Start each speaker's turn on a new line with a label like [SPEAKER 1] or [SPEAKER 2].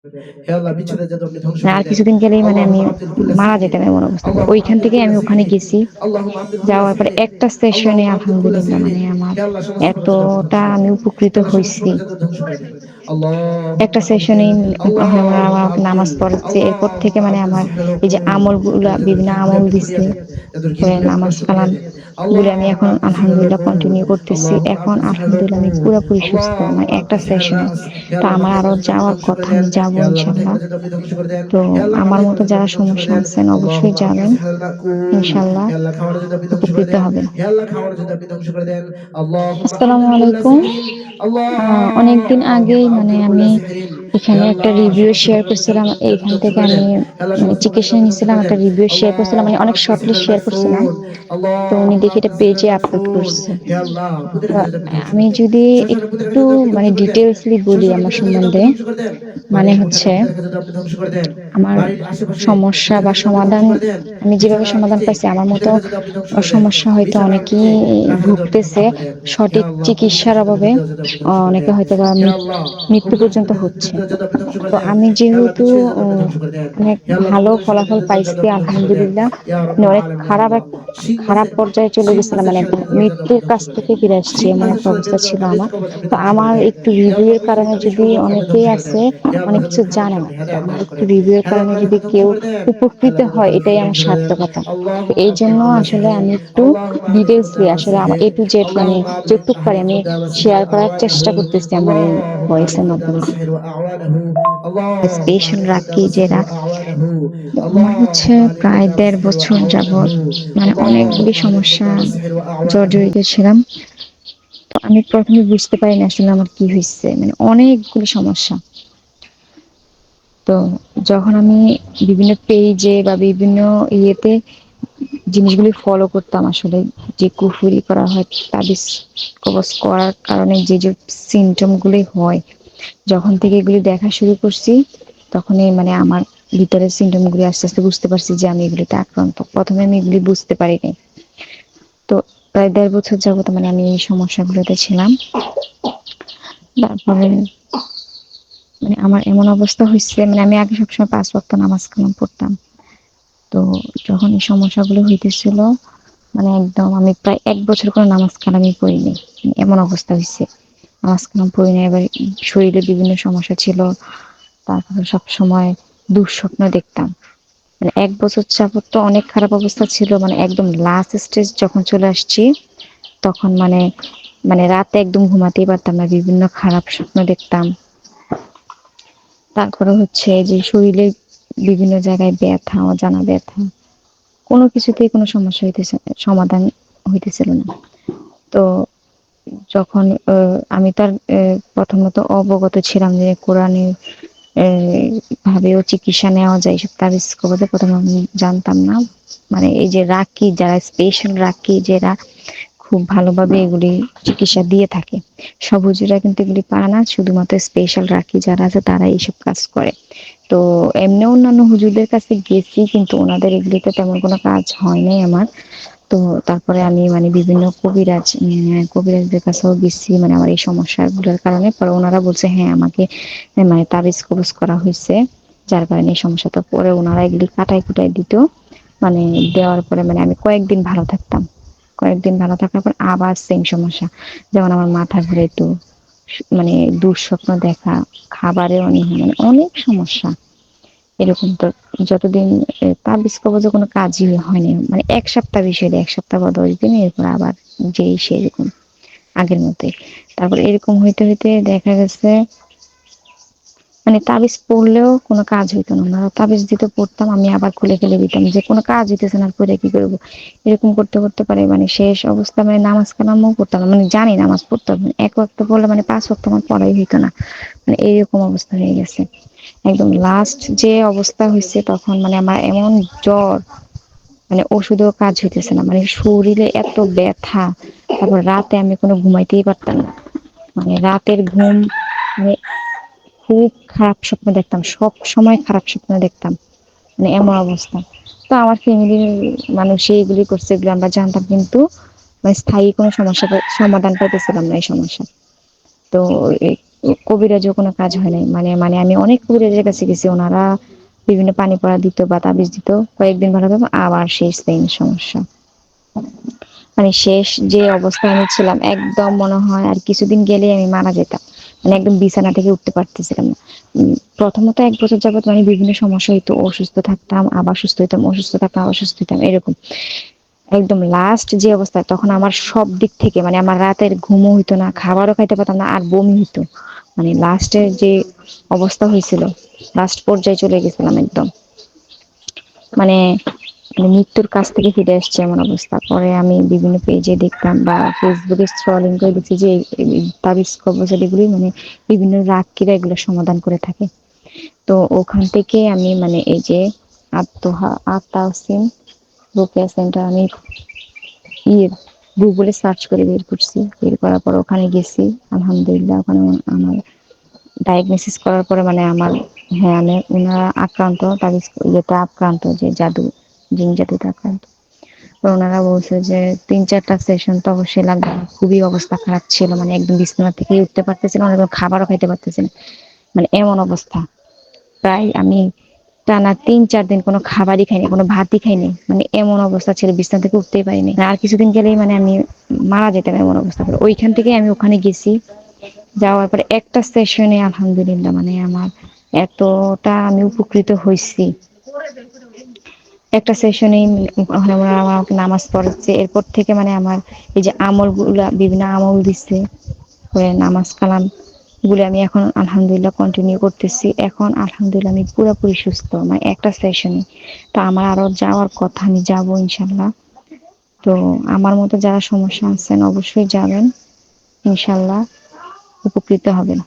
[SPEAKER 1] হে আল্লাহ বিচ্ছেদের জাদু আপনি ধ্বংস
[SPEAKER 2] আর
[SPEAKER 1] করে দেন।
[SPEAKER 2] কিছুদিন গেলেই মানে আমি
[SPEAKER 1] আল্লাহুম্মা আবদিল কুল্লা
[SPEAKER 2] মারা
[SPEAKER 1] সিহরিন,
[SPEAKER 2] যেতাম এমন অবস্থা। তো
[SPEAKER 1] আল্লাহুম্মা
[SPEAKER 2] ওইখান
[SPEAKER 1] আবদিল
[SPEAKER 2] থেকে
[SPEAKER 1] কুল্লা
[SPEAKER 2] আমি ওখানে
[SPEAKER 1] সিহরিন,
[SPEAKER 2] গেছি।
[SPEAKER 1] আল্লাহুম্মা আবদিল কুল্লা
[SPEAKER 2] যাওয়ার পরে
[SPEAKER 1] সিহরিন,
[SPEAKER 2] একটা সেশনে
[SPEAKER 1] আল্লাহুম্মা আবদিল কুল্লা
[SPEAKER 2] আলহামদুলিল্লাহ
[SPEAKER 1] সিহরিন।
[SPEAKER 2] মানে আমার
[SPEAKER 1] হে আল্লাহ সমস্ত
[SPEAKER 2] এতটা
[SPEAKER 1] প্রকার জাদু আপনি ধ্বংস করে
[SPEAKER 2] আমি
[SPEAKER 1] দেন।
[SPEAKER 2] উপকৃত
[SPEAKER 1] হে আল্লাহ সমস্ত
[SPEAKER 2] হইছি।
[SPEAKER 1] প্রকার জাদু ধ্বংস করে দেন।
[SPEAKER 2] একটা
[SPEAKER 1] আল্লাহুম্মা
[SPEAKER 2] সেশনেই
[SPEAKER 1] আবদিল,
[SPEAKER 2] আমরা
[SPEAKER 1] আল্লাহুম্মা
[SPEAKER 2] আমাকে
[SPEAKER 1] আবদিল,
[SPEAKER 2] নামাজ পড়াচ্ছে। এরপর থেকে
[SPEAKER 1] আল্লাহুম্মা
[SPEAKER 2] মানে
[SPEAKER 1] আবদিল
[SPEAKER 2] আমার
[SPEAKER 1] সিহরাল
[SPEAKER 2] এই যে
[SPEAKER 1] কুল।
[SPEAKER 2] আমলগুলা
[SPEAKER 1] জাদুর
[SPEAKER 2] বিভিন্ন
[SPEAKER 1] কিলগুলি
[SPEAKER 2] আমল
[SPEAKER 1] আপনি
[SPEAKER 2] দিছে,
[SPEAKER 1] ঘুরিয়ে দেন। জাদুর
[SPEAKER 2] করে
[SPEAKER 1] কিলগুলি আপনি
[SPEAKER 2] নামাজ
[SPEAKER 1] নষ্ট করিয়ে
[SPEAKER 2] কালাম
[SPEAKER 1] দেন।
[SPEAKER 2] গুলি আমি
[SPEAKER 1] আল্লাহুম্মা
[SPEAKER 2] এখন
[SPEAKER 1] আবদিল সিহরাল
[SPEAKER 2] আলহামদুলিল্লাহ
[SPEAKER 1] কুল,
[SPEAKER 2] কন্টিনিউ করতেছি।
[SPEAKER 1] আল্লাহুম্মা
[SPEAKER 2] এখন
[SPEAKER 1] আবদিল সিহরাল
[SPEAKER 2] আলহামদুলিল্লাহ আমি
[SPEAKER 1] কুল,
[SPEAKER 2] পুরোপুরি সুস্থ
[SPEAKER 1] আল্লাহুম্মা
[SPEAKER 2] মানে একটা
[SPEAKER 1] আবদিল সিহরাল
[SPEAKER 2] সেশনে।
[SPEAKER 1] নাস। হে
[SPEAKER 2] তো
[SPEAKER 1] আল্লাহ
[SPEAKER 2] আমার
[SPEAKER 1] মাথায়
[SPEAKER 2] আরো
[SPEAKER 1] করা জাদু আপনি
[SPEAKER 2] যাওয়ার
[SPEAKER 1] ধ্বংস করে
[SPEAKER 2] কথা,
[SPEAKER 1] দেন।
[SPEAKER 2] আমি যাবো
[SPEAKER 1] হে আল্লাহ মাথায়
[SPEAKER 2] ইনশাল্লাহ।
[SPEAKER 1] করা জাদু আপনি ধ্বংস করে দেন।
[SPEAKER 2] তো
[SPEAKER 1] হে আল্লাহ
[SPEAKER 2] আমার
[SPEAKER 1] মাথায় করা
[SPEAKER 2] মতো
[SPEAKER 1] জাদু
[SPEAKER 2] যারা
[SPEAKER 1] আপনি ধ্বংস করে
[SPEAKER 2] সমস্যা
[SPEAKER 1] দেন।
[SPEAKER 2] আছেন অবশ্যই
[SPEAKER 1] আল্লাহুম্মা আবদিল
[SPEAKER 2] যাবেন,
[SPEAKER 1] সিহরাল কুল।
[SPEAKER 2] ইনশাল্লাহ
[SPEAKER 1] হে আল্লাহ খাওয়ার জাদু আপনি ধ্বংস করে
[SPEAKER 2] উপকৃত
[SPEAKER 1] দেন।
[SPEAKER 2] হবেন।
[SPEAKER 1] হে আল্লাহ খাওয়ার জাদু আপনি ধ্বংস করে দেন। আল্লাহুম্মা
[SPEAKER 2] আসসালামু
[SPEAKER 1] আবদিল কুল্লা
[SPEAKER 2] আলাইকুম।
[SPEAKER 1] সিহরিন,
[SPEAKER 2] অনেকদিন আগেই
[SPEAKER 1] আল্লাহুম্মা
[SPEAKER 2] মানে
[SPEAKER 1] আবদিল কুল্লা
[SPEAKER 2] আমি
[SPEAKER 1] সিহরিন। হে
[SPEAKER 2] এখানে একটা
[SPEAKER 1] আল্লাহ
[SPEAKER 2] রিভিউ
[SPEAKER 1] সমস্ত
[SPEAKER 2] শেয়ার
[SPEAKER 1] প্রকার
[SPEAKER 2] করছিলাম।
[SPEAKER 1] জাদু
[SPEAKER 2] এইখান
[SPEAKER 1] ধ্বংস
[SPEAKER 2] থেকে
[SPEAKER 1] করে
[SPEAKER 2] আমি
[SPEAKER 1] দেন। হে আল্লাহ
[SPEAKER 2] মানে
[SPEAKER 1] সমস্ত প্রকার জাদু
[SPEAKER 2] চিকিৎসা
[SPEAKER 1] আপনি ধ্বংস
[SPEAKER 2] নিয়েছিলাম,
[SPEAKER 1] করে
[SPEAKER 2] একটা
[SPEAKER 1] দেন।
[SPEAKER 2] রিভিউ শেয়ার করছিলাম, মানে
[SPEAKER 1] আল্লাহুম্মা
[SPEAKER 2] অনেক
[SPEAKER 1] আবদিল
[SPEAKER 2] শর্টলি
[SPEAKER 1] সিহরাল
[SPEAKER 2] শেয়ার করছিলাম।
[SPEAKER 1] মাসুন,
[SPEAKER 2] তো উনি
[SPEAKER 1] আল্লাহুম্মা
[SPEAKER 2] দেখি এটা
[SPEAKER 1] আবদিল সিহরাল
[SPEAKER 2] পেজে আপলোড
[SPEAKER 1] মাসুন।
[SPEAKER 2] করছে।
[SPEAKER 1] হে আল্লাহ ভূতের
[SPEAKER 2] তো
[SPEAKER 1] কাছে জাদু আপনি ধ্বংস
[SPEAKER 2] আমি
[SPEAKER 1] করে দেন।
[SPEAKER 2] যদি
[SPEAKER 1] শয়তানের ভূতের
[SPEAKER 2] একটু
[SPEAKER 1] কাছে জাদু আপনি
[SPEAKER 2] মানে
[SPEAKER 1] ধ্বংস করে দেন।
[SPEAKER 2] ডিটেইলসলি বলি
[SPEAKER 1] শয়তানের
[SPEAKER 2] আমার
[SPEAKER 1] ভূতের কাছে জাদু আপনি
[SPEAKER 2] সম্বন্ধে,
[SPEAKER 1] ধ্বংস করে দেন।
[SPEAKER 2] মানে
[SPEAKER 1] বাড়ির
[SPEAKER 2] হচ্ছে
[SPEAKER 1] ভূতের কাছে জাদু আপনি ধ্বংস করে দেন।
[SPEAKER 2] আমার
[SPEAKER 1] বাড়ির আশেপাশে
[SPEAKER 2] সমস্যা
[SPEAKER 1] ভূতের
[SPEAKER 2] বা
[SPEAKER 1] কাছে জাদু ধ্বংস
[SPEAKER 2] সমাধান
[SPEAKER 1] করে দেন।
[SPEAKER 2] আমি যেভাবে
[SPEAKER 1] বিছানার
[SPEAKER 2] সমাধান
[SPEAKER 1] নিচে
[SPEAKER 2] পাইছি, আমার
[SPEAKER 1] ভূতের
[SPEAKER 2] মতো
[SPEAKER 1] কাছে জাদু আপনি ধ্বংস করে দেন।
[SPEAKER 2] সমস্যা হয়তো
[SPEAKER 1] বিছানার
[SPEAKER 2] অনেকেই
[SPEAKER 1] নিচে রাখা জাদু আপনি ধ্বংস
[SPEAKER 2] ভুগতেছে
[SPEAKER 1] করে দেন। হে
[SPEAKER 2] সঠিক
[SPEAKER 1] আল্লাহ পূর্বের
[SPEAKER 2] চিকিৎসার
[SPEAKER 1] শাসনের
[SPEAKER 2] অভাবে।
[SPEAKER 1] বিরুদ্ধে জাদু আপনি ধ্বংস করে
[SPEAKER 2] অনেকে
[SPEAKER 1] দেন।
[SPEAKER 2] হয়তো বা
[SPEAKER 1] হে আল্লাহ
[SPEAKER 2] মৃত্যু
[SPEAKER 1] কবিরাজের
[SPEAKER 2] পর্যন্ত হচ্ছে।
[SPEAKER 1] বিরুদ্ধে জাদু আপনি ধ্বংস করে
[SPEAKER 2] তো
[SPEAKER 1] দেন।
[SPEAKER 2] আমি
[SPEAKER 1] হে আল্লাহ
[SPEAKER 2] যেহেতু
[SPEAKER 1] বিচ্ছেদের জাদু আপনি ধ্বংস করে দেন।
[SPEAKER 2] অনেক
[SPEAKER 1] হে আল্লাহ
[SPEAKER 2] ভালো
[SPEAKER 1] কবরের
[SPEAKER 2] ফলাফল
[SPEAKER 1] শয়তানের জাদু
[SPEAKER 2] পাইছি
[SPEAKER 1] আপনি ধ্বংস করে দেন।
[SPEAKER 2] আলহামদুলিল্লাহ,
[SPEAKER 1] ইয়া
[SPEAKER 2] মানে
[SPEAKER 1] রাব্বাল
[SPEAKER 2] অনেক
[SPEAKER 1] আলামিন
[SPEAKER 2] খারাপ
[SPEAKER 1] আল্লাহ। শিং
[SPEAKER 2] খারাপ
[SPEAKER 1] মাসের,
[SPEAKER 2] পর্যায়ে চলে
[SPEAKER 1] শিং
[SPEAKER 2] গেছিলাম,
[SPEAKER 1] মাসের
[SPEAKER 2] মানে একদম
[SPEAKER 1] শয়তানের জাদু আপনি
[SPEAKER 2] মৃত্যুর
[SPEAKER 1] ধ্বংস
[SPEAKER 2] কাছ
[SPEAKER 1] করে
[SPEAKER 2] থেকে
[SPEAKER 1] দেন।
[SPEAKER 2] ফিরে আসছি
[SPEAKER 1] শিং
[SPEAKER 2] এমন
[SPEAKER 1] মাসের
[SPEAKER 2] একটা অবস্থা
[SPEAKER 1] শয়তানের
[SPEAKER 2] ছিল
[SPEAKER 1] তাবিজ
[SPEAKER 2] আমার।
[SPEAKER 1] কবজ আপনি
[SPEAKER 2] তো
[SPEAKER 1] ধ্বংস করে
[SPEAKER 2] আমার
[SPEAKER 1] দেন।
[SPEAKER 2] একটু
[SPEAKER 1] হে আল্লাহ
[SPEAKER 2] রিভিউয়ের
[SPEAKER 1] বিচ্ছেদের
[SPEAKER 2] কারণে
[SPEAKER 1] তাবিজ
[SPEAKER 2] যদি
[SPEAKER 1] কবজ আপনি
[SPEAKER 2] অনেকেই
[SPEAKER 1] ধ্বংস করে
[SPEAKER 2] আছে,
[SPEAKER 1] দেন। হে আল্লাহ
[SPEAKER 2] অনেক কিছু
[SPEAKER 1] যাদের খারাপ
[SPEAKER 2] জানে না,
[SPEAKER 1] পথে
[SPEAKER 2] তো
[SPEAKER 1] হেদায়েত
[SPEAKER 2] আমার
[SPEAKER 1] দান
[SPEAKER 2] একটু
[SPEAKER 1] করেন।
[SPEAKER 2] রিভিউয়ের
[SPEAKER 1] হে আল্লাহ
[SPEAKER 2] কারণে
[SPEAKER 1] খারাপ
[SPEAKER 2] যদি
[SPEAKER 1] পথে ধ্বংস
[SPEAKER 2] কেউ
[SPEAKER 1] করে দেন। হে
[SPEAKER 2] উপকৃত
[SPEAKER 1] আল্লাহ যাদের
[SPEAKER 2] হয়,
[SPEAKER 1] তাবিজ
[SPEAKER 2] এটাই আমার
[SPEAKER 1] ধ্বংস করে দেন।
[SPEAKER 2] সার্থকতা। তো
[SPEAKER 1] আল্লাহুম্মা
[SPEAKER 2] এই
[SPEAKER 1] আবদিল
[SPEAKER 2] জন্য
[SPEAKER 1] কুল্লা
[SPEAKER 2] আসলে আমি
[SPEAKER 1] সিহরিন,
[SPEAKER 2] একটু
[SPEAKER 1] আল্লাহুম্মা আহলিক
[SPEAKER 2] ডিটেইলসলি
[SPEAKER 1] খুদ্দামা
[SPEAKER 2] আসলে
[SPEAKER 1] সিহরিন,
[SPEAKER 2] এ টু জেড মানে
[SPEAKER 1] আল্লাহুম্মা
[SPEAKER 2] যতটুক পারি
[SPEAKER 1] আহলিক
[SPEAKER 2] আমি
[SPEAKER 1] খুদ্দামা সিহরি
[SPEAKER 2] শেয়ার
[SPEAKER 1] ওয়া
[SPEAKER 2] করার
[SPEAKER 1] আওয়ানাহু,
[SPEAKER 2] চেষ্টা করতেছি আমার এই
[SPEAKER 1] আল্লাহুম্মা আহলিক
[SPEAKER 2] ভয়েসের
[SPEAKER 1] খুদ্দামা
[SPEAKER 2] মাধ্যমে।
[SPEAKER 1] সিহরি ওয়া আওয়ানাহু, আল্লাহুম্মা
[SPEAKER 2] স্পেশাল
[SPEAKER 1] আহলিক
[SPEAKER 2] রাখি
[SPEAKER 1] খুদ্দামা সিহরি
[SPEAKER 2] যেটা
[SPEAKER 1] ওয়া আওয়ানাহু,
[SPEAKER 2] আমার হচ্ছে
[SPEAKER 1] আল্লাহুম্মা আহলিক
[SPEAKER 2] প্রায়
[SPEAKER 1] খুদ্দামা
[SPEAKER 2] ১.৫
[SPEAKER 1] সিহরি ওয়া
[SPEAKER 2] বছর যাবৎ
[SPEAKER 1] আওয়ানাহু,
[SPEAKER 2] মানে অনেকগুলি
[SPEAKER 1] আল্লাহুম্মা আহলিক
[SPEAKER 2] সমস্যা
[SPEAKER 1] খুদ্দামা সিহরি ওয়া আওয়ানাহু।
[SPEAKER 2] জর্জরিত ছিলাম। তো আমি প্রথমে বুঝতে পারি না আসলে আমার কি হয়েছে, মানে অনেকগুলি সমস্যা। তো যখন আমি বিভিন্ন পেজে বা বিভিন্ন ইয়েতে জিনিসগুলি ফলো করতাম, আসলে যে কুফুরি করা হয়, তাবিজ কবজ করার কারণে যে যে সিমটম গুলি হয়, যখন থেকে এগুলি দেখা শুরু করছি, তখনই মানে আমার ভিতরের সিমটম গুলি আস্তে আস্তে বুঝতে পারছি যে আমি এগুলিতে আক্রান্ত। প্রথমে আমি এগুলি বুঝতে পারিনি। তো প্রায় ১.৫ বছর যাবত মানে আমি এই সমস্যাগুলোতে ছিলাম। তারপরে মানে আমার এমন অবস্থা হয়েছে, মানে আমি আগে সবসময় ৫ ওয়াক্ত নামাজ কালাম পড়তাম। তো যখন এই সমস্যাগুলো হইতেছিল, মানে একদম আমি প্রায় ১ বছর করে নামাজ কালামই পড়িনি, এমন অবস্থা হয়েছে। নামাজ কালাম পড়িনি, এবার শরীরে বিভিন্ন সমস্যা ছিল। তারপরে সবসময় দুঃস্বপ্ন দেখতাম। মানে ১ বছর যাবত তো অনেক খারাপ অবস্থা ছিল, মানে একদম লাস্ট স্টেজ যখন চলে আসছি, তখন মানে মানে রাতে একদম ঘুমাতেই পারতাম না, বিভিন্ন খারাপ স্বপ্ন দেখতাম। তারপরে হচ্ছে যে শরীরে বিভিন্ন জায়গায় ব্যথা, অজানা ব্যথা, কোনো কিছুতেই কোনো সমস্যা হইতেছে, সমাধান হইতেছিল না। তো যখন আমি তার প্রথমত অবগত ছিলাম যে কোরআনের ভাবেও চিকিৎসা নেওয়া যায়, এসব তাবিজ কবজে প্রথমে আমি জানতাম না। মানে এই যে রাকি, যারা স্পেশাল রাকি, যারা খুব ভালোভাবে এগুলি চিকিৎসা দিয়ে থাকে, সব হুজুরা কিন্তু এগুলি পারে না, শুধুমাত্র স্পেশাল রাকি যারা আছে তারা এইসব কাজ করে। তো এমনি অন্যান্য হুজুরদের কাছে গেছি, কিন্তু ওনাদের এগুলিতে তেমন কোনো কাজ হয় নাই আমার। তো তারপরে আমি মানে বিভিন্ন কবিরাজদের কাছেও গেছি, মানে আমার এই সমস্যাগুলোর কারণে। পরে ওনারা বলছে হ্যাঁ আমাকে মানে তাবিজ কবজ করা হয়েছে, যার কারণে এই সমস্যা। তো পরে ওনারা এগুলি কাটাই কুটাই দিত, মানে দেওয়ার পরে মানে আমি কয়েকদিন ভালো থাকতাম। কয়েকদিন ভালো থাকার পর আবার সেম সমস্যা, যেমন আমার মাথা ঘুরাইতো, মানে দুঃস্বপ্ন দেখা, খাবারে অনীহা, মানে অনেক সমস্যা এরকম। তো যতদিন তাবিজ কবজে কোনো কাজই হয়নি, মানে ১ সপ্তাহ বিষয়, ১ সপ্তাহ বা ১০ দিন, এরপর আবার যেই সেরকম আগের মতোই। তারপর এরকম হইতে হইতে দেখা গেছে মানে তাবিজ পড়লেও কোনো কাজ হইতো না। ওনারা তাবিজ দিতে পড়তাম, আমি আবার খুলে ফেলে দিতাম, যে কোনো কাজ হইতেছে না, পড়ে কি করবো। এরকম করতে করতে পারে মানে শেষ অবস্থা, মানে নামাজ কালামও পড়তাম না, মানে জানি নামাজ পড়তে হবে, ১ ওয়াক্ত পড়লে মানে ৫ ওয়াক্ত আমার পড়াই হইতো না, মানে এইরকম অবস্থা হয়ে গেছে। একদম লাস্ট যে অবস্থা হয়েছে, তখন মানে আমার এমন জ্বর, মানে ওষুধেও কাজ হইতেছে না, মানে শরীরে এত ব্যথা। তারপর রাতে আমি কোনো ঘুমাইতেই পারতাম না, মানে রাতের ঘুম, মানে খুব খারাপ স্বপ্ন দেখতাম, সব সময় খারাপ স্বপ্ন দেখতাম, মানে এমন অবস্থা। তো আমার ফ্যামিলির মানুষ এগুলি করছে, এগুলো আমরা জানতাম, কিন্তু মানে স্থায়ী কোনো সমস্যা সমাধান পাইতেছিলাম না এই সমস্যা। তো কবিরাজও কোনো কাজ হয় নাই। মানে মানে আমি অনেক কবিরাজের কাছে গেছি, ওনারা বিভিন্ন পানি পড়া দিত বা তাবিজ দিত, কয়েকদিন ভালো থাকবো আবার সেই সেম সমস্যা। মানে শেষ যে অবস্থায় আমি ছিলাম, একদম মনে হয় আর কিছুদিন গেলেই আমি মারা যেতাম। মানে একদম বিছানা থেকে উঠতে পারতেছিলাম না। প্রথমত 1 বছর যাবত মানে বিভিন্ন সমস্যা হইতো, অসুস্থ থাকতাম আবার সুস্থ হইতাম, অসুস্থ থাকতাম আবার সুস্থ হইতাম, এরকম। একদম লাস্ট যে অবস্থা, তখন আমার সব দিক থেকে মানে আমার রাতের ঘুমও হইতো না, খাবারও খাইতে পারতাম না, আর বমি হইতো। মানে লাস্টের যে অবস্থা হয়েছিল, লাস্ট পর্যায়ে চলে গেছিলাম একদম। মানে মানে মৃত্যুর কাছ থেকে ফিরে আসছে এমন অবস্থা। পরে আমি বিভিন্ন পেজে দেখতাম বা ফেসবুকে স্ক্রলিং করে দেখছি যে এই তাবিজ কবজ এগুলি মানে বিভিন্ন রাক্ষীরা এগুলো সমাধান করে থাকে। তো ওখান থেকে আমি মানে এই যে আত্মাউসিন রুকিয়া সেন্টার আমি ইয়ে গুগলে সার্চ করে বের করছি। বের করার পর ওখানে গেছি, আলহামদুলিল্লাহ ওখানে আমার ডায়াগনোসিস করার পরে মানে আমার, হ্যাঁ আমি ওনারা আক্রান্ত, তাবিজ ইয়েতে আক্রান্ত, যে জাদু জিন জাদুতে আক্রান্ত। তো ওনারা বলছে যে 3-4টা সেশন তো অবশ্যই লাগবে। খুবই অবস্থা খারাপ ছিল, মানে একদম বিছানা থেকে উঠতে পারতেছিল না, এবং খাবারও খাইতে পারতেছিল না, মানে এমন অবস্থা। প্রায় আমি টানা 3-4 দিন কোনো খাবারই খাইনি, কোনো ভাতই খাইনি, মানে এমন অবস্থা ছিল, বিছানা থেকে উঠতেই পারিনি। আর কিছুদিন গেলেই মানে আমি মারা যেতাম এমন অবস্থা করে। ওইখান থেকে আমি ওখানে গেছি, যাওয়ার পরে একটা সেশনে আলহামদুলিল্লাহ মানে আমার এতটা আমি উপকৃত হয়েছি। একটা সেশনে আমাকে নামাজ পড়াচ্ছে, এরপর থেকে মানে আমার এই যে আমল গুলা, বিভিন্ন আমল দিচ্ছে, নামাজ কালাম গুলো আমি এখন আলহামদুলিল্লাহ কন্টিনিউ করতেছি। এখন আলহামদুলিল্লাহ আমি পুরোপুরি সুস্থ, মানে একটা সেশনে। তো আমার আরো যাওয়ার কথা, আমি যাবো ইনশাল্লাহ। তো আমার মতো যারা সমস্যা আছেন অবশ্যই যাবেন, ইনশাল্লাহ উপকৃত হবেন।